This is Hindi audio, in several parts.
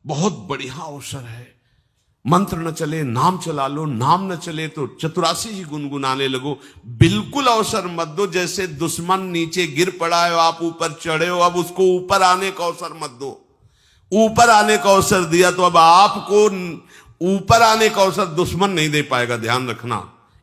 बहुत बढ़िया अवसर है। मंत्र न चले नाम चला लो, नाम न चले तो चतुरासी जी गुनगुनाने लगो। बिल्कुल अवसर मत दो, जैसे दुश्मन नीचे गिर पड़ा है, आप ऊपर चढ़े हो, अब उसको ऊपर आने का अवसर मत दो। ऊपर आने का अवसर दिया तो अब आपको ऊपर आने का अवसर दुश्मन नहीं दे पाएगा। ध्यान रखना,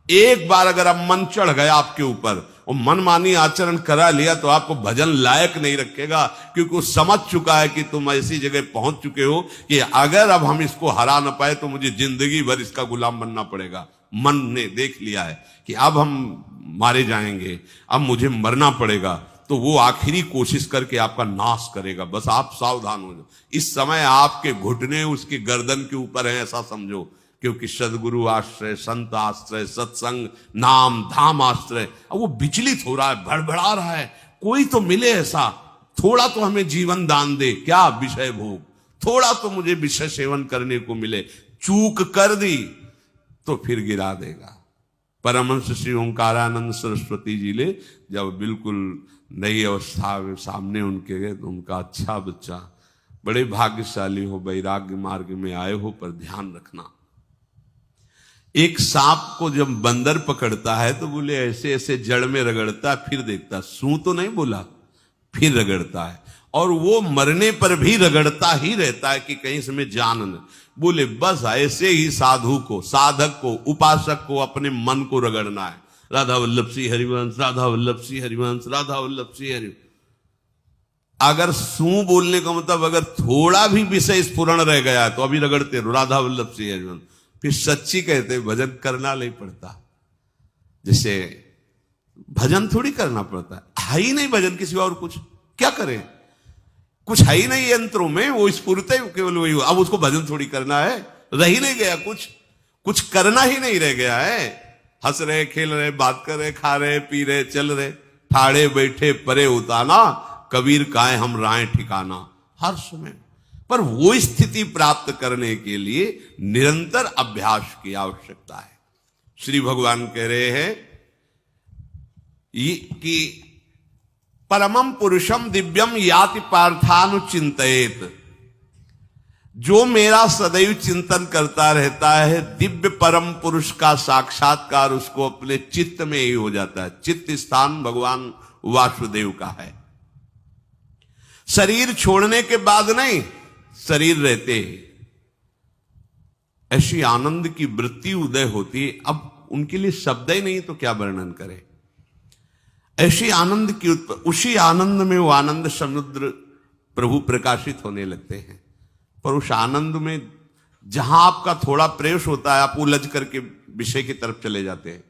एक बार अगर अब मन चढ़ गया आपके ऊपर और मनमानी आचरण करा लिया तो आपको भजन लायक नहीं रखेगा, क्योंकि वो समझ चुका है कि तुम ऐसी जगह पहुंच चुके हो कि अगर अब हम इसको हरा ना पाए तो मुझे जिंदगी भर इसका गुलाम बनना पड़ेगा। मन ने देख लिया है कि अब हम मारे जाएंगे, अब मुझे मरना पड़ेगा, तो वो आखिरी कोशिश करके आपका नाश करेगा। बस आप सावधान हो जाओ। इस समय आपके घुटने उसकी गर्दन के ऊपर है, ऐसा समझो, क्योंकि सदगुरु आश्रय, संत आश्रय, सत्संग, नाम धाम आश्रय, अब वो विचलित हो रहा है, भड़बड़ा रहा है। कोई तो मिले ऐसा, थोड़ा तो हमें जीवन दान दे, क्या विषय भोग, थोड़ा तो मुझे विषय सेवन करने को मिले। चूक कर दी तो फिर गिरा देगा। परमहंस श्री ओंकारानंद सरस्वती जी ले जब बिल्कुल नई अवस्था में सामने उनके गए तो उनका, अच्छा बच्चा, बड़े भाग्यशाली हो, वैराग्य मार्ग में आए हो, पर ध्यान रखना, एक सांप को जब बंदर पकड़ता है तो बोले ऐसे ऐसे जड़ में रगड़ता है, फिर देखता, सू तो नहीं बोला, फिर रगड़ता है, और वो मरने पर भी रगड़ता ही रहता है कि कहीं इसमें जान न। बोले बस ऐसे ही साधु को, साधक को, उपासक को अपने मन को रगड़ना है। राधा वल्लभ सिंह हरिवंश, राधा वल्लभ सिंह हरिवंश, राधा वल्लभ सिंह हरिवंश। अगर सू बोलने का मतलब अगर थोड़ा भी विषय स्फुरण रह गया तो अभी रगड़ते रहो, राधा वल्लभ सिंह हरिवंश। फिर सच्ची कहते भजन करना नहीं पड़ता। जैसे भजन थोड़ी करना पड़ता है ही नहीं भजन किसी और, कुछ क्या करें, कुछ है ही नहीं यंत्रों में, वो स्फुरते केवल वही। अब उसको भजन थोड़ी करना है, रह ही नहीं गया, कुछ करना ही नहीं रह गया है। हंस रहे, खेल रहे, बात कर रहे, खा रहे, पी रहे, चल रहे, ठाड़े बैठे परे उताना, कबीर काहे हम राय ठिकाना। हर समय पर वो स्थिति प्राप्त करने के लिए निरंतर अभ्यास की आवश्यकता है। श्री भगवान कह रहे हैं कि परमम पुरुषम दिव्यम याति पार्थानुचिंतयेत, जो मेरा सदैव चिंतन करता रहता है, दिव्य परम पुरुष का साक्षात्कार उसको अपने चित्त में ही हो जाता है। चित्त स्थान भगवान वासुदेव का है। शरीर छोड़ने के बाद नहीं, शरीर रहते ही ऐसी आनंद की वृत्ति उदय होती, अब उनके लिए शब्द ही नहीं तो क्या वर्णन करें। ऐसी आनंद की उसी आनंद में वो आनंद समुद्र प्रभु प्रकाशित होने लगते हैं। पर उस आनंद में जहां आपका थोड़ा प्रवेश होता है, आप उलझ करके विषय की तरफ चले जाते हैं।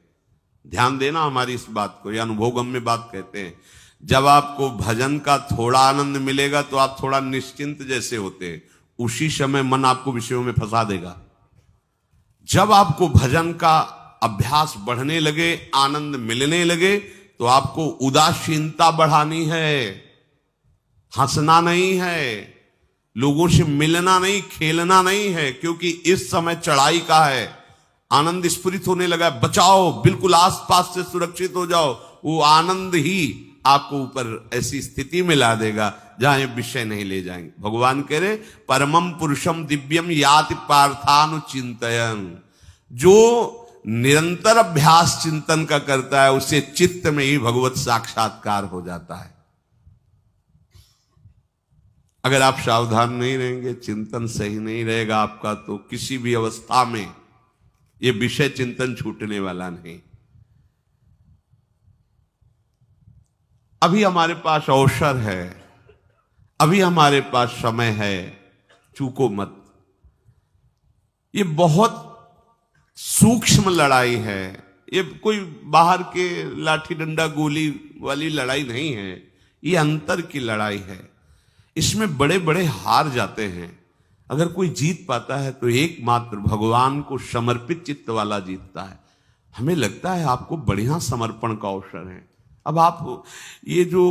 ध्यान देना हमारी इस बात को, यह अनुभवगम्य बात कहते हैं। जब आपको भजन का थोड़ा आनंद मिलेगा तो आप थोड़ा निश्चिंत जैसे होते हैं, उसी समय मन आपको विषयों में फंसा देगा। जब आपको भजन का अभ्यास बढ़ने लगे, आनंद मिलने लगे, तो आपको उदासीनता बढ़ानी है, हंसना नहीं है, लोगों से मिलना नहीं, खेलना नहीं है, क्योंकि इस समय चढ़ाई का है। आनंद स्फुरित होने लगा, बचाओ, बिल्कुल आसपास से सुरक्षित हो जाओ। वो आनंद ही आपको ऊपर ऐसी स्थिति में ला देगा जहां ये विषय नहीं ले जाएंगे। भगवान कह रहे परमम पुरुषम दिव्यम याति पार्थानुचिंतयन्, जो निरंतर अभ्यास चिंतन का करता है उसे चित्त में ही भगवत साक्षात्कार हो जाता है। अगर आप सावधान नहीं रहेंगे, चिंतन सही नहीं रहेगा आपका, तो किसी भी अवस्था में यह विषय चिंतन छूटने वाला नहीं। अभी हमारे पास अवसर है, अभी हमारे पास समय है, चूको मत। ये बहुत सूक्ष्म लड़ाई है, ये कोई बाहर के लाठी डंडा गोली वाली लड़ाई नहीं है, ये अंतर की लड़ाई है। इसमें बड़े बड़े हार जाते हैं। अगर कोई जीत पाता है तो एकमात्र भगवान को समर्पित चित्त वाला जीतता है। हमें लगता है आपको बढ़िया समर्पण का अवसर है। अब आप ये जो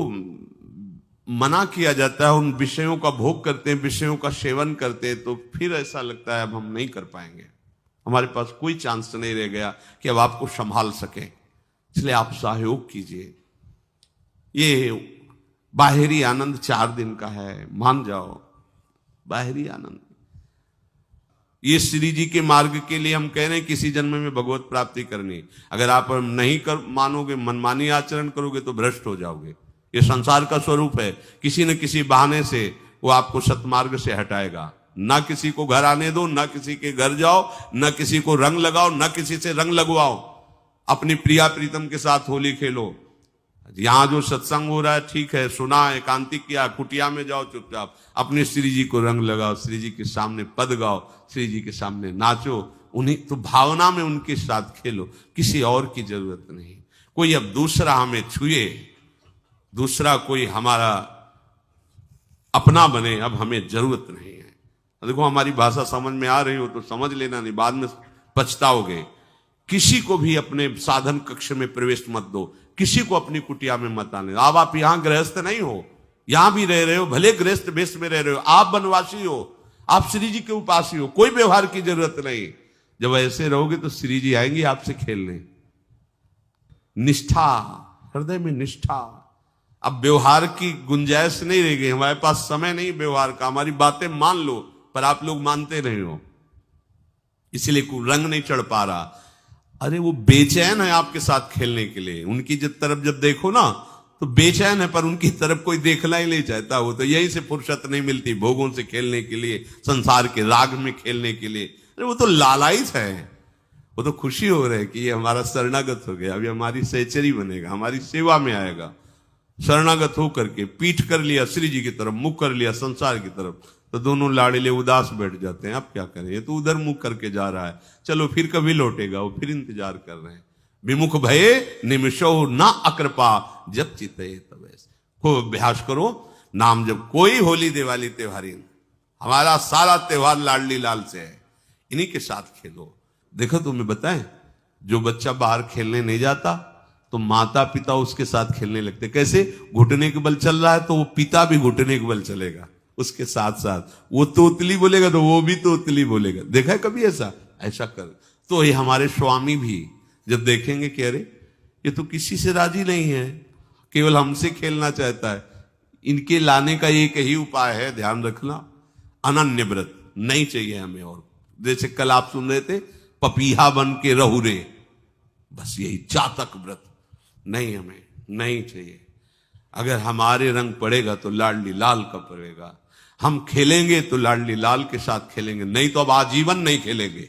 मना किया जाता है, उन विषयों का भोग करते हैं, विषयों का सेवन करते हैं, तो फिर ऐसा लगता है अब हम नहीं कर पाएंगे, हमारे पास कोई चांस नहीं रह गया कि अब आपको संभाल सके। इसलिए आप सहयोग कीजिए। ये बाहरी आनंद 4 दिन का है, मान जाओ, बाहरी आनंद। ये श्री जी के मार्ग के लिए हम कह रहे हैं किसी जन्म में भगवत प्राप्ति करनी। अगर आप नहीं कर मानोगे, मनमानी आचरण करोगे तो भ्रष्ट हो जाओगे। ये संसार का स्वरूप है, किसी न किसी बहाने से वो आपको सतमार्ग से हटाएगा। ना किसी को घर आने दो, ना किसी के घर जाओ, ना किसी को रंग लगाओ, ना किसी से रंग लगवाओ। अपनी प्रिया प्रीतम के साथ होली खेलो। यहां जो सत्संग हो रहा है ठीक है, सुना, एकांतिक किया, कुटिया में जाओ चुपचाप, अपने श्री जी को रंग लगाओ, श्री जी के सामने पद गाओ, श्री जी के सामने नाचो, उन्हीं तो भावना में उनके साथ खेलो, किसी और की जरूरत नहीं। कोई अब दूसरा हमें छुए, दूसरा कोई हमारा अपना बने, अब हमें जरूरत नहीं है। देखो हमारी भाषा समझ में आ रही हो तो समझ लेना, नहीं बाद में पछताओगे। किसी को भी अपने साधन कक्ष में प्रवेश मत दो, किसी को अपनी कुटिया में मत आने। अब आप यहां गृहस्थ नहीं हो, यहां भी रह रहे हो, भले गृहस्थ वेश में रह रहे हो, आप वनवासी हो, आप श्री जी के उपासी हो, कोई व्यवहार की जरूरत नहीं। जब ऐसे रहोगे तो श्री जी आएंगे आपसे खेलने। निष्ठा, हृदय में निष्ठा। अब व्यवहार की गुंजाइश नहीं रह गई, हमारे पास समय नहीं व्यवहार का। हमारी बातें मान लो पर आप लोग मानते नहीं हो, इसलिए रंग नहीं चढ़ पा रहा। अरे वो बेचैन है आपके साथ खेलने के लिए, उनकी तरफ जब देखो ना तो बेचैन है, पर उनकी तरफ कोई देखना ही नहीं चाहता। वो तो यही से फुर्सत नहीं मिलती भोगों से खेलने के लिए, संसार के राग में खेलने के लिए। अरे वो तो लालायित है, वो तो खुशी हो रहे कि ये हमारा शरणागत हो गया, अभी हमारी सहचरी बनेगा, हमारी सेवा में आएगा। शरणागत होकर के पीठ कर लिया श्री जी की तरफ, मुख कर लिया संसार की तरफ, तो दोनों लाड़िले उदास बैठ जाते हैं। अब क्या करें, ये तो उधर मुख करके जा रहा है, चलो फिर कभी लौटेगा, वो फिर इंतजार कर रहे हैं। विमुख भये निमिषो ना अकृपा, जब चिते तब ऐसे। खूब अभ्यास करो नाम। जब कोई होली दिवाली त्योहारी, हमारा सारा त्योहार लाडली लाल से है, इन्हीं के साथ खेलो। देखो तुम्हें बताएं, जो बच्चा बाहर खेलने नहीं जाता तो माता पिता उसके साथ खेलने लगते। कैसे? घुटने के बल चल रहा है तो वो पिता भी घुटने के बल चलेगा उसके साथ साथ। वो तोतली बोलेगा तो वो भी तोतली बोलेगा। देखा है कभी ऐसा? ऐसा कर। तो ये हमारे स्वामी भी जब देखेंगे कि अरे ये तो किसी से राजी नहीं है, केवल हमसे खेलना चाहता है, इनके लाने का एक ही उपाय है, ध्यान रखना, अनन्य व्रत। नहीं चाहिए हमें और। जैसे कल आप सुन रहे थे, पपीहा बन के रहू रे, बस यही चातक व्रत नहीं, हमें नहीं चाहिए। अगर हमारे रंग पड़ेगा तो लाडली लाल का पड़ेगा। हम खेलेंगे तो लाडली लाल के साथ खेलेंगे, नहीं तो अब आजीवन नहीं खेलेंगे,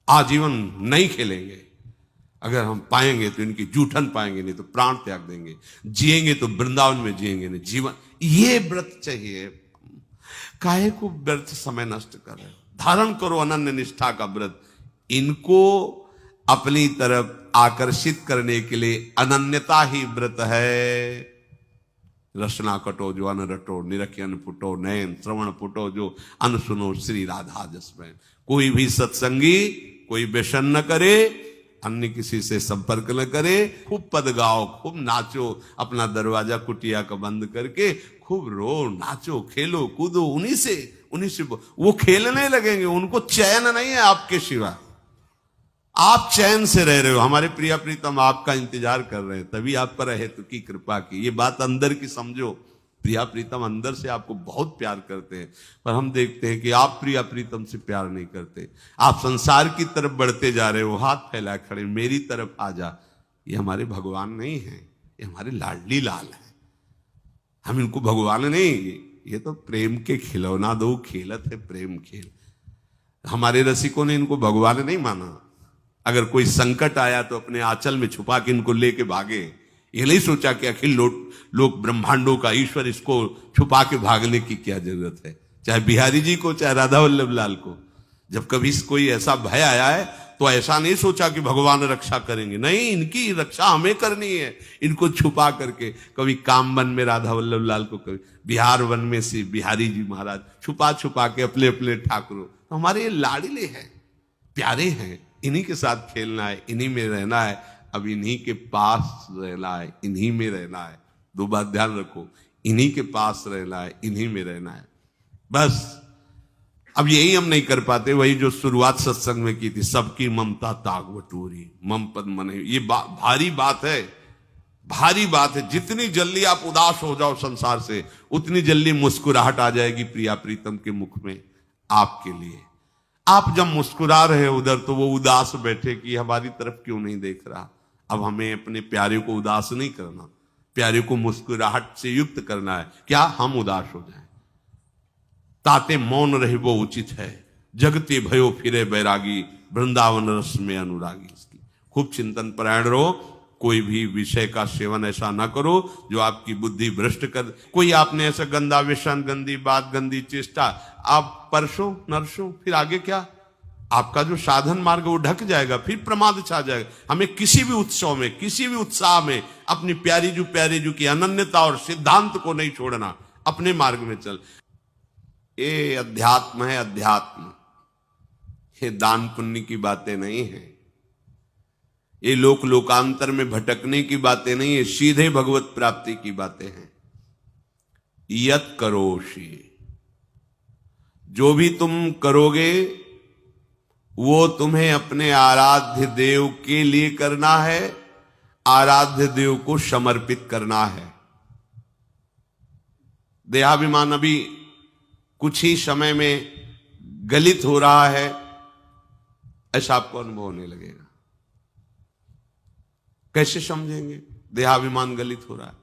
आजीवन नहीं खेलेंगे। अगर हम पाएंगे तो इनकी जूठन पाएंगे, नहीं तो प्राण त्याग देंगे। जिएंगे तो वृंदावन में जिएंगे, नहीं जीवन। ये व्रत चाहिए। काहे को व्यर्थ समय नष्ट कर रहे हो? धारण करो अनन्य निष्ठा का व्रत। इनको अपनी तरफ आकर्षित करने के लिए अनन्यता ही व्रत है। रसना कटो जो अन रटो, निरखियन फुटो नयन, श्रवण फुटो जो अन सुनो, श्री राधा जसमैन। कोई भी सत्संगी कोई व्यसन न करे, अन्य किसी से संपर्क न करे, खूब पद गाओ, खूब नाचो, अपना दरवाजा कुटिया का बंद करके खूब रो, नाचो, खेलो, कूदो, उन्हीं से वो खेलने लगेंगे। उनको चैन नहीं है आपके सिवा। आप चैन से रह रहे हो, हमारे प्रिया प्रीतम आपका इंतजार कर रहे हैं, तभी आप पर हेतु की कृपा की। ये बात अंदर की समझो। प्रिया प्रीतम अंदर से आपको बहुत प्यार करते हैं, पर हम देखते हैं कि आप प्रिया प्रीतम से प्यार नहीं करते। आप संसार की तरफ बढ़ते जा रहे हो, हाथ फैला खड़े, मेरी तरफ आ जा। ये हमारे भगवान नहीं है, ये हमारे लाडली लाल है। हम इनको भगवान नहीं, ये तो प्रेम के खिलौना दो खेलत है, प्रेम खेल। हमारे रसिकों ने इनको भगवान नहीं माना। अगर कोई संकट आया तो अपने आंचल में छुपा के इनको लेके भागे। ये नहीं सोचा कि अखिल लोक ब्रह्मांडों का ईश्वर, इसको छुपा के भागने की क्या जरूरत है। चाहे बिहारी जी को, चाहे राधा वल्लभ लाल को, जब कभी कोई ऐसा भय आया है तो ऐसा नहीं सोचा कि भगवान रक्षा करेंगे। नहीं, इनकी रक्षा हमें करनी है। इनको छुपा करके, कभी काम वन में राधा वल्लभ लाल को, कभी बिहार वन में से बिहारी जी महाराज, छुपा छुपा के अपने अपने ठाकुरों। तो हमारे ये लाडले हैं, प्यारे हैं, इन्हीं के साथ खेलना है, इन्हीं में रहना है। अब इन्हीं के पास रहना है, इन्हीं में रहना है। दो बात ध्यान रखो, इन्हीं के पास रहना है, इन्हीं में रहना है, बस। अब यही हम नहीं कर पाते, वही जो शुरुआत सत्संग में की थी, सबकी ममता ताग बटोरी, मम पद मने। ये भारी बात है, भारी बात है। जितनी जल्दी आप उदास हो जाओ संसार से, उतनी जल्दी मुस्कुराहट आ जाएगी प्रिया प्रीतम के मुख में आपके लिए। आप जब मुस्कुरा रहे उधर तो वो उदास बैठे कि हमारी तरफ क्यों नहीं देख रहा। अब हमें अपने प्यारे को उदास नहीं करना, प्यारे को मुस्कुराहट से युक्त करना है। क्या हम उदास हो जाएं? ताते मौन रहे वो उचित है, जगते भयो फिरे बैरागी, वृंदावन रस में अनुरागी। इसकी खूब चिंतन परायण रहो, कोई भी विषय का सेवन ऐसा ना करो जो आपकी बुद्धि भ्रष्ट कर। कोई आपने ऐसा गंदा व्यसन, गंदी बात, गंदी चेष्टा, आप परसों नरसों, फिर आगे क्या? आपका जो साधन मार्ग वो ढक जाएगा, फिर प्रमाद छा जाएगा। हमें किसी भी उत्सव में, किसी भी उत्साह में अपनी प्यारी जू की अनन्यता और सिद्धांत को नहीं छोड़ना, अपने मार्ग में चल। ये अध्यात्म है, अध्यात्म। ये दान पुण्य की बातें नहीं है, ये लोक लोकांतर में भटकने की बातें नहीं है, सीधे भगवत प्राप्ति की बातें हैं। यत करोषि, जो भी तुम करोगे वो तुम्हें अपने आराध्य देव के लिए करना है, आराध्य देव को समर्पित करना है। देहाभिमान अभी कुछ ही समय में गलित हो रहा है, ऐसा आपको अनुभव होने लगेगा। कैसे समझेंगे? देहाभिमान गलित हो रहा है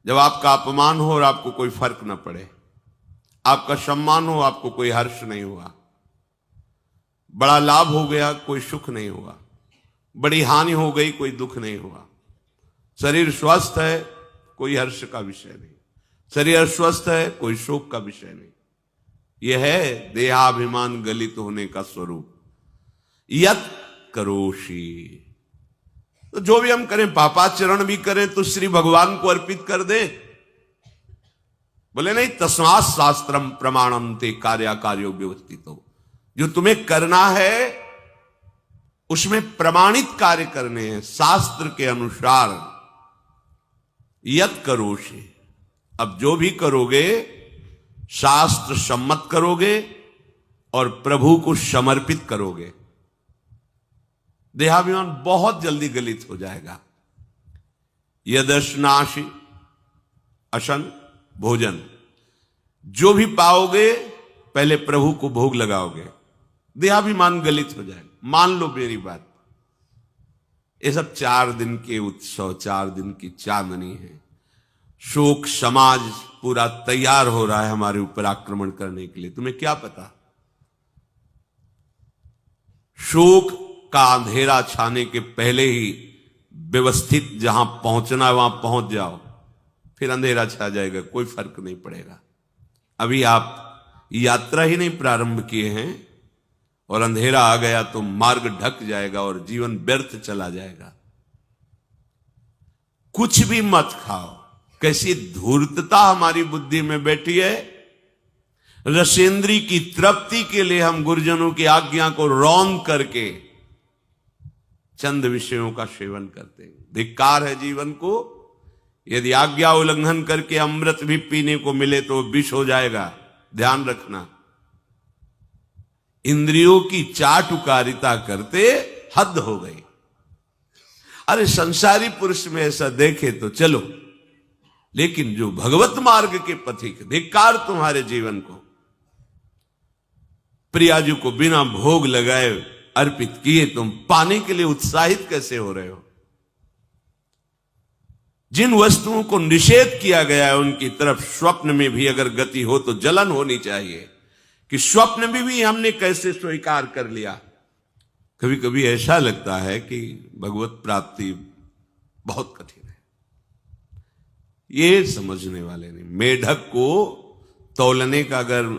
जब आपका अपमान हो और आपको कोई फर्क न पड़े, आपका सम्मान हो, आपको कोई हर्ष नहीं हुआ, बड़ा लाभ हो गया, कोई सुख नहीं हुआ, बड़ी हानि हो गई, कोई दुख नहीं हुआ। शरीर स्वस्थ है, कोई हर्ष का विषय नहीं, शरीर अस्वस्थ है, कोई शोक का विषय नहीं। यह है देहाभिमान गलित होने का स्वरूप। यत करोषि, तो जो भी हम करें, पापाचरण भी करें तो श्री भगवान को अर्पित कर दे। बोले नहीं, तस्मात् शास्त्रम प्रमाणम ते कार्याकार्यो व्यवस्थितो। जो तुम्हें करना है उसमें प्रमाणित कार्य करने हैं, शास्त्र के अनुसार। यत करोषि, अब जो भी करोगे शास्त्र सम्मत करोगे और प्रभु को समर्पित करोगे। देहाभिमान बहुत जल्दी गलित हो जाएगा। यदश्नाशि अशन भोजन, जो भी पाओगे पहले प्रभु को भोग लगाओगे, देहाभिमान गलित हो जाएगा। मान लो मेरी बात, ये सब 4 दिन के उत्सव, 4 दिन की चांदनी है। शोक समाज पूरा तैयार हो रहा है हमारे ऊपर आक्रमण करने के लिए। तुम्हें क्या पता? शोक का अंधेरा छाने के पहले ही व्यवस्थित जहां पहुंचना है वहां पहुंच जाओ, फिर अंधेरा छा जाएगा, कोई फर्क नहीं पड़ेगा। अभी आप यात्रा ही नहीं प्रारंभ किए हैं और अंधेरा आ गया तो मार्ग ढक जाएगा और जीवन व्यर्थ चला जाएगा। कुछ भी मत खाओ। कैसी धूर्तता हमारी बुद्धि में बैठी है। रसेंद्री की तृप्ति के लिए हम गुरुजनों की आज्ञा को रौंद करके चंद विषयों का सेवन करते हैं। धिक्कार है जीवन को। यदि आज्ञा उल्लंघन करके अमृत भी पीने को मिले तो विष हो जाएगा, ध्यान रखना। इंद्रियों की चाटुकारिता करते हद हो गई। अरे संसारी पुरुष में ऐसा देखे तो चलो, लेकिन जो भगवत मार्ग के पथिक, धिक्कार तुम्हारे जीवन को। प्रियाजू को बिना भोग लगाए अर्पित किए तुम पाने के लिए उत्साहित कैसे हो रहे हो? जिन वस्तुओं को निषेध किया गया है उनकी तरफ स्वप्न में भी अगर गति हो तो जलन होनी चाहिए कि स्वप्न में भी हमने कैसे स्वीकार कर लिया। कभी कभी ऐसा लगता है कि भगवत प्राप्ति बहुत कठिन है, ये समझने वाले नहीं। मेढक को तौलने का अगर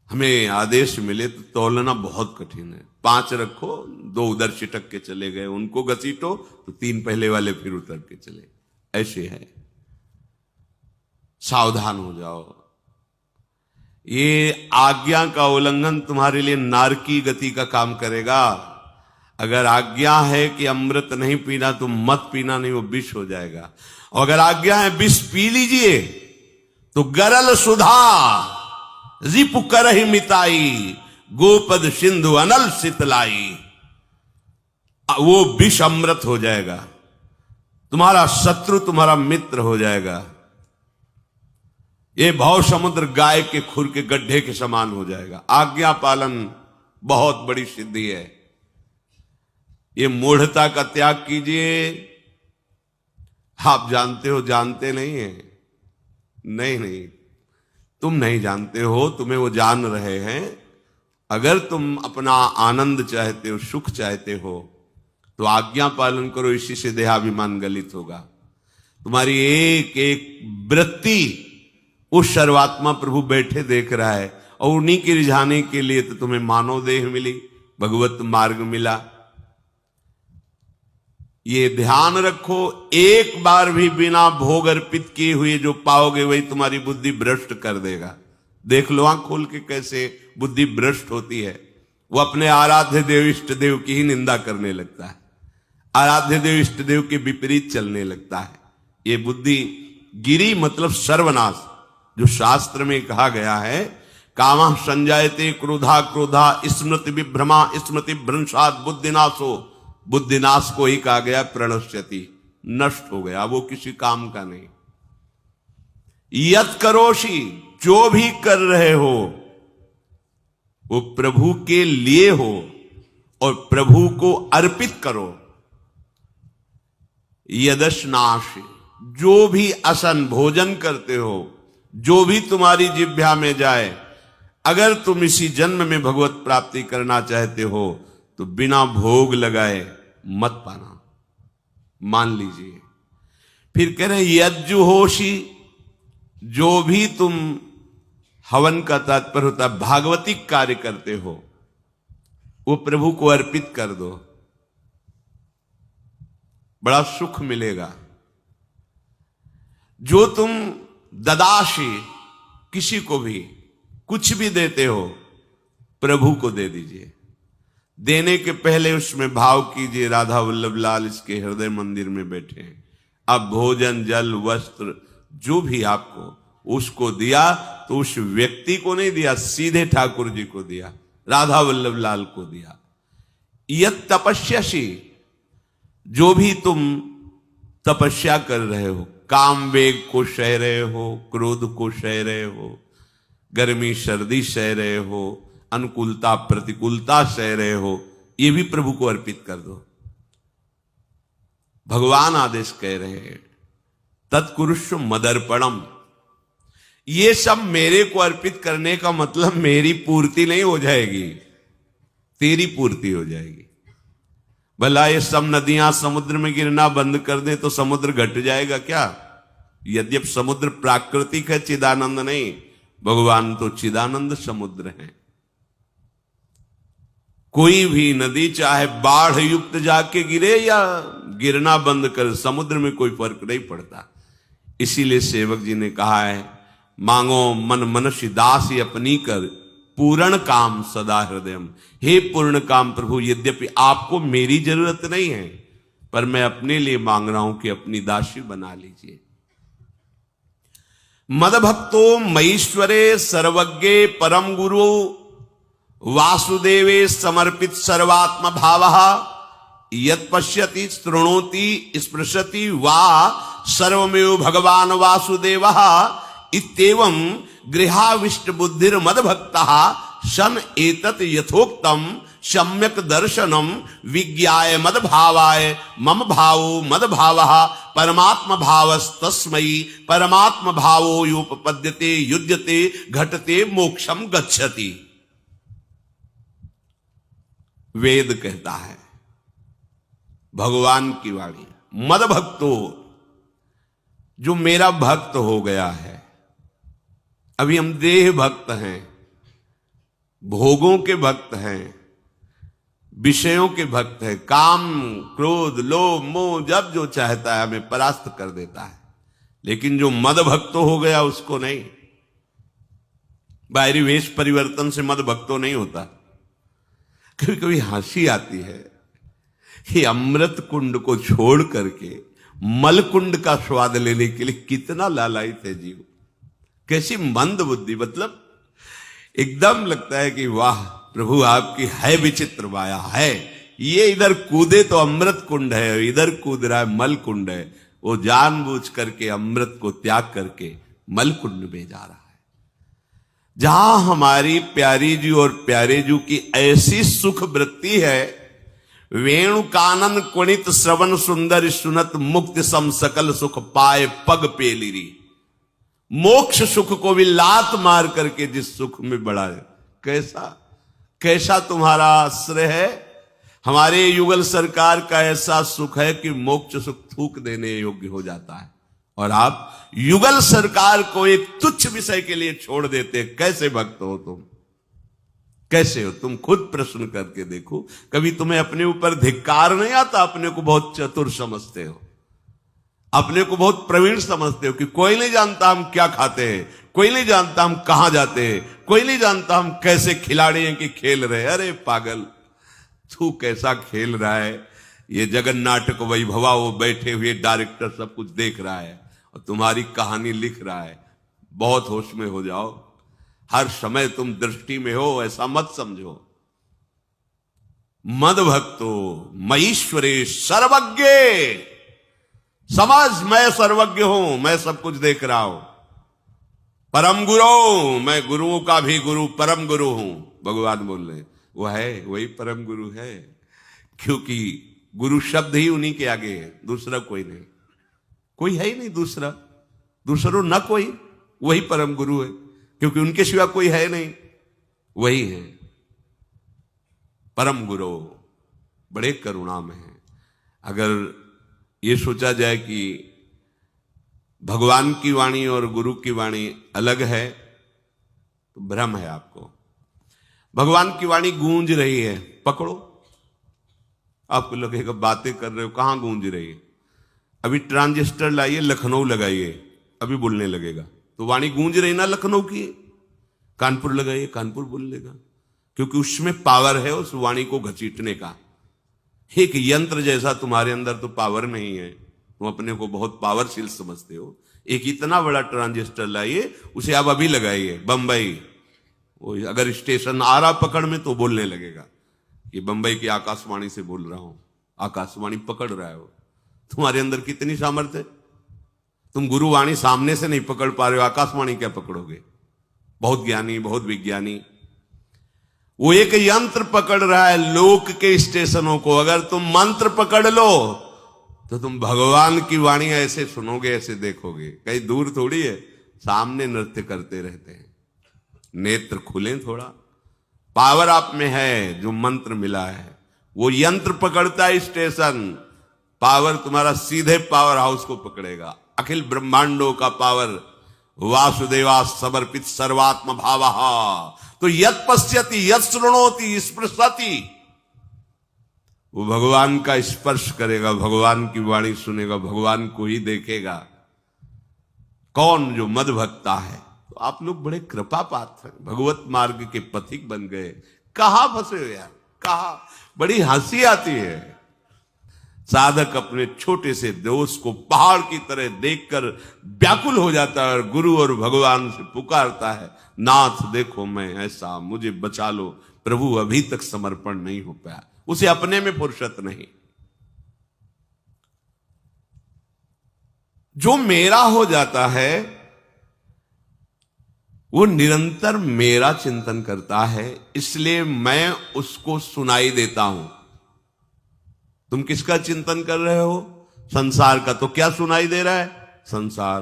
हमें आदेश मिले तो तौलना बहुत कठिन है। 5 रखो, 2 उधर चिटक के चले गए, उनको घसीटो तो 3 पहले वाले फिर उतर के चले, ऐसे है। सावधान हो जाओ। ये आज्ञा का उल्लंघन तुम्हारे लिए नारकी गति का काम करेगा। अगर आज्ञा है कि अमृत नहीं पीना तो मत पीना, नहीं वो विष हो जाएगा। और अगर आज्ञा है विष पी लीजिए तो गरल सुधा रिपु करहि मिताई, गोपद सिंधु अनल शीतलाई। वो विष अमृत हो जाएगा, तुम्हारा शत्रु तुम्हारा मित्र हो जाएगा। ये भव समुद्र गाय के खुर के गड्ढे के समान हो जाएगा। आज्ञा पालन बहुत बड़ी सिद्धि है। ये मूढ़ता का त्याग कीजिए। आप जानते हो, जानते नहीं है? नहीं, तुम नहीं जानते हो, तुम्हें वो जान रहे हैं। अगर तुम अपना आनंद चाहते हो, सुख चाहते हो, तो आज्ञा पालन करो। इसी से देहाभिमान गलित होगा। तुम्हारी एक एक वृत्ति उस सर्वात्मा प्रभु बैठे देख रहा है, और उन्हीं के रिझाने के लिए तो तुम्हें मानव देह मिली, भगवत मार्ग मिला। ये ध्यान रखो, एक बार भी बिना भोग अर्पित किए हुए जो पाओगे वही तुम्हारी बुद्धि भ्रष्ट कर देगा। देख लो आंख खोल के कैसे बुद्धि भ्रष्ट होती है। वो अपने आराध्य देव इष्ट देव की ही निंदा करने लगता है, आराध्य देव इष्ट देव के विपरीत चलने लगता है। ये बुद्धि गिरी मतलब सर्वनाश। जो शास्त्र में कहा गया है, कामः संजायते क्रोधा क्रोधा स्मृति विभ्रमा स्मृति भ्रंशात् बुद्धिनाशो, बुद्धिनाश को ही कहा गया प्रणश्यति, नष्ट हो गया, वो किसी काम का नहीं। यत करोषि, जो भी कर रहे हो वो प्रभु के लिए हो और प्रभु को अर्पित करो। यदश्नाश, जो भी असन भोजन करते हो, जो भी तुम्हारी जिह्वा में जाए, अगर तुम इसी जन्म में भगवत प्राप्ति करना चाहते हो तो बिना भोग लगाए मत पाना, मान लीजिए। फिर कह रहे यज्जुहोषि, जो भी तुम, हवन का तात्पर्य होता है भागवतिक कार्य करते हो, वो प्रभु को अर्पित कर दो, बड़ा सुख मिलेगा। जो तुम ददाशी, किसी को भी कुछ भी देते हो, प्रभु को दे दीजिए। देने के पहले उसमें भाव कीजिए, राधा वल्लभ लाल इसके हृदय मंदिर में बैठे हैं। अब भोजन जल वस्त्र जो भी आपको उसको दिया तो उस व्यक्ति को नहीं दिया, सीधे ठाकुर जी को दिया, राधा वल्लभ लाल को दिया। यत तपस्यासी, जो भी तुम तपस्या कर रहे हो, काम वेग को सह रहे हो, क्रोध को सह रहे हो, गर्मी सर्दी सह रहे हो, अनुकूलता प्रतिकूलता सह रहे हो, ये भी प्रभु को अर्पित कर दो। भगवान आदेश कह रहे हैं तत्कुरुष्व मदर्पणम, ये सब मेरे को अर्पित करने का मतलब मेरी पूर्ति नहीं हो जाएगी, तेरी पूर्ति हो जाएगी। भला ये सब नदियां समुद्र में गिरना बंद कर दें तो समुद्र घट जाएगा क्या? यद्यप समुद्र प्राकृतिक है, चिदानंद नहीं, भगवान तो चिदानंद समुद्र है। कोई भी नदी चाहे बाढ़ युक्त जाके गिरे या गिरना बंद कर, समुद्र में कोई फर्क नहीं पड़ता। इसीलिए सेवक जी ने कहा है, मांगो मन मनुष्य दासी अपनी कर, पूर्ण काम सदा हृदयम। हे पूर्ण काम प्रभु, यद्यपि आपको मेरी जरूरत नहीं है, पर मैं अपने लिए मांग रहा हूं कि अपनी दासी बना लीजिए। मद भक्तो मईश्वरे सर्वज्ञे परम गुरु वासुदेवे समर्पित सर्वात्म भावः, यत् पश्यति शृणोति स्पृशति वा सर्वमेव भगवान वासुदेवः, इत्येवं गृहाविष्ट बुद्धिर मद भक्तः सन एतत् यथोक्तम सम्यक दर्शनम विज्ञाय मद भावाय मम भावो मद भावः परमात्म भावस्तस्मै परमात्म भावो योपपद्यते युज्यते घटते मोक्षम गच्छति। वेद कहता है, भगवान की वाणी, मद भक्तो, जो मेरा भक्त हो गया है। अभी हम देह भक्त हैं, भोगों के भक्त हैं, विषयों के भक्त हैं, काम क्रोध लोभ मोह जब जो चाहता है हमें परास्त कर देता है। लेकिन जो मद भक्त हो गया उसको नहीं। बाहरी वेश परिवर्तन से मद भक्तो नहीं होता। कभी कभी हंसी आती है कि अमृत कुंड को छोड़ करके मल कुंड का स्वाद लेने के लिए कितना लालायित है जीव। कैसी मंद बुद्धि, मतलब एकदम लगता है कि वाह प्रभु आपकी है विचित्र माया है। ये इधर कूदे तो अमृत कुंड है, इधर कूद रहा है मल कुंड है। वो जानबूझ करके अमृत को त्याग करके मलकुंड में जा रहा है। जहां हमारी प्यारी जी और प्यारे जी की ऐसी सुख वृत्ति है, वेणु कानन कुणित श्रवण सुंदर सुनत मुक्ति सम सकल सुख पाए पग पेलिरी। मोक्ष सुख को भी लात मार करके जिस सुख में बढ़ा है, कैसा कैसा तुम्हारा आश्रय है। हमारे युगल सरकार का ऐसा सुख है कि मोक्ष सुख थूक देने योग्य हो जाता है, और आप युगल सरकार को एक तुच्छ विषय के लिए छोड़ देते। कैसे भक्त हो तुम, कैसे हो तुम? खुद प्रश्न करके देखो। कभी तुम्हें अपने ऊपर धिक्कार नहीं आता? अपने को बहुत चतुर समझते हो, अपने को बहुत प्रवीण समझते हो कि कोई नहीं जानता हम क्या खाते हैं, कोई नहीं जानता हम कहां जाते हैं, कोई नहीं जानता हम कैसे खिलाड़ी हैं कि खेल रहे हैं। अरे पागल, तू कैसा खेल रहा है। ये जगन नाटक वैभवा, वो बैठे हुए डायरेक्टर सब कुछ देख रहा है और तुम्हारी कहानी लिख रहा है। बहुत होश में हो जाओ, हर समय तुम दृष्टि में हो, ऐसा मत समझो। मद भक्तो मईश्वरे सर्वज्ञ, समझ मैं सर्वज्ञ हूं, मैं सब कुछ देख रहा हूं। परम गुरु, मैं गुरुओं का भी गुरु, परम गुरु हूं। भगवान बोल रहे वो है, वही परम गुरु है, क्योंकि गुरु शब्द ही उन्हीं के आगे है, दूसरा कोई नहीं, कोई है ही नहीं दूसरा, दूसरो न कोई, वही परम गुरु है, क्योंकि उनके सिवा कोई है नहीं, वही है परम गुरु। बड़े करुणा में है। अगर ये सोचा जाए कि भगवान की वाणी और गुरु की वाणी अलग है तो भ्रम है आपको। भगवान की वाणी गूंज रही है, पकड़ो। आपको लगेगा बातें कर रहे हो, कहां गूंज रही है? अभी ट्रांजिस्टर लाइए, लखनऊ लगाइए, अभी बोलने लगेगा। तो वाणी गूंज रही ना लखनऊ की। कानपुर लगाइए, कानपुर बोल लेगा, क्योंकि उसमें पावर है उस वाणी को घसीटने का। एक यंत्र जैसा तुम्हारे अंदर तो पावर नहीं है, तुम अपने को बहुत पावरशील समझते हो। एक इतना बड़ा ट्रांजिस्टर लाइए, उसे आप अभी लगाइए बंबई, वो अगर स्टेशन आ रहा पकड़ में तो बोलने लगेगा कि बंबई की आकाशवाणी से बोल रहा हूं। आकाशवाणी पकड़ रहा है वो। तुम्हारे अंदर कितनी सामर्थ्य है। तुम गुरुवाणी सामने से नहीं पकड़ पा रहे हो, आकाशवाणी क्या पकड़ोगे? बहुत ज्ञानी, बहुत विज्ञानी, वो एक यंत्र पकड़ रहा है लोक के स्टेशनों को। अगर तुम मंत्र पकड़ लो तो तुम भगवान की वाणी ऐसे सुनोगे, ऐसे देखोगे, कहीं दूर थोड़ी है, सामने नृत्य करते रहते हैं। नेत्र खुले थोड़ा, पावर आप में है, जो मंत्र मिला है वो यंत्र पकड़ता है स्टेशन। पावर तुम्हारा सीधे पावर हाउस को पकड़ेगा। अखिल ब्रह्मांडों का पावर वासुदेवा समर्पित सर्वात्म भावः। तो यत् पश्यति यत् शृणोति स्पृशति, वो भगवान का स्पर्श करेगा, भगवान की वाणी सुनेगा, भगवान को ही देखेगा। कौन? जो मद भक्ता है। तो आप लोग बड़े कृपा पात्र हैं, भगवत मार्ग के पथिक बन गए। कहां फंसे हो यार, कहां? बड़ी हंसी आती है। साधक अपने छोटे से दोष को पहाड़ की तरह देखकर व्याकुल हो जाता है और गुरु और भगवान से पुकारता है, नाथ देखो मैं ऐसा, मुझे बचा लो। प्रभु अभी तक समर्पण नहीं हो पाया, उसे अपने में फुर्सत नहीं। जो मेरा हो जाता है वो निरंतर मेरा चिंतन करता है, इसलिए मैं उसको सुनाई देता हूं। तुम किसका चिंतन कर रहे हो? संसार का। तो क्या सुनाई दे रहा है? संसार।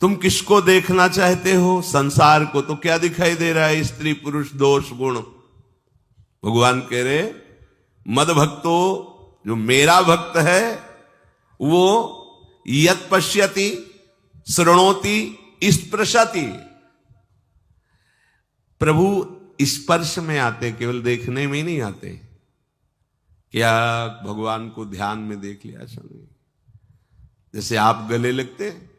तुम किसको देखना चाहते हो? संसार को। तो क्या दिखाई दे रहा है? स्त्री पुरुष दोष गुण। भगवान कह रहे मद भक्तो, जो मेरा भक्त है वो यत् पश्यति शृणोति स्पृशति। प्रभु स्पर्श में आते, केवल देखने में ही नहीं आते। क्या भगवान को ध्यान में देख लिया? समय जैसे आप गले लगते हैं,